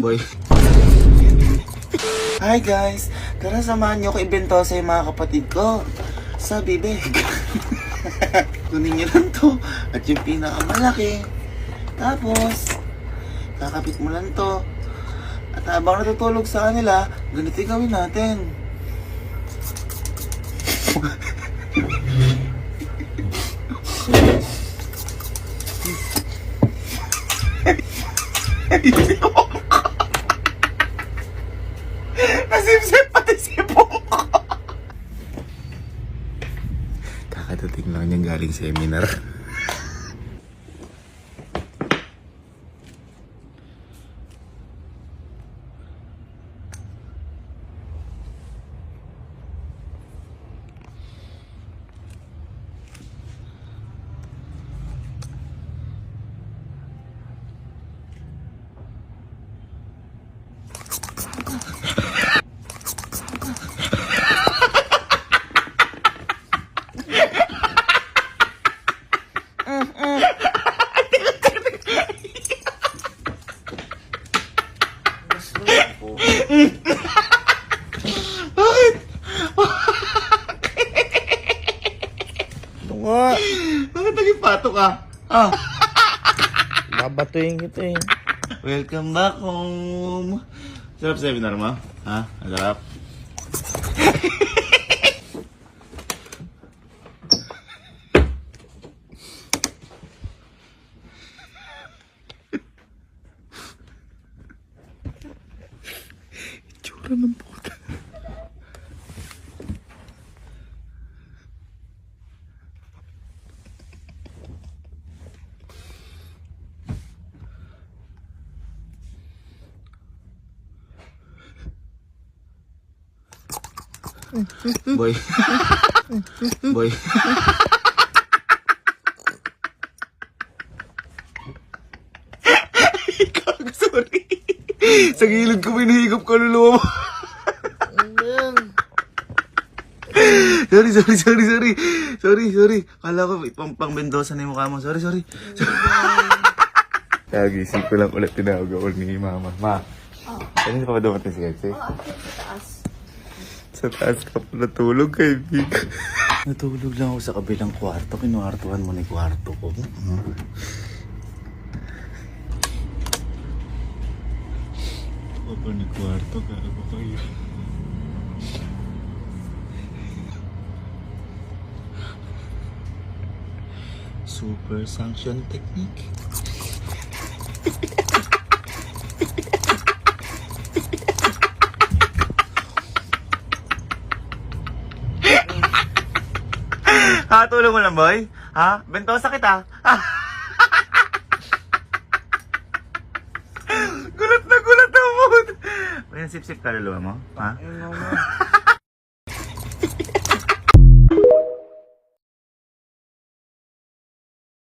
Boy. Hi guys! Tara samahan niyo ko ibento sa mga kapatid ko sa bibig. Kunin niyo lang to at yung pinakamalaki. Tapos, kakapit mo lang to. At habang natutulog sa kanila, ganito yung gawin natin. Nasipsip pati sipong ko. Kakadating lang niya galing seminar. Bakit? Ito nga. Bakit naging pato ka? Ah. Babatuhin kita eh. Welcome back home. Sarap seminar mo? Ha? Sarap? Itsura ng puta. Boy. Boy. Sorry. Sa gilid ko may nahigop ka luluwa mo. Sorry. Kala ko pang Mendoza na yung mukha mo. Sorry. Kagising ko lang ulit tinawag ako ni Mama. Ma, kanina pa ba dumating si Kelsey? Sa taas ka pa natulog, kaibigan. Natulog lang ako sa kabilang kwarto. Kinuwartuhan mo na yung kwarto ko. Papa ni kwarto, kaya ba kayo? Super sanction technique. Ha? Tulong mo lang, boy? Ha? Bentosa kita. Gulat na mood. May sip-sip ka luluwa mo? Ha?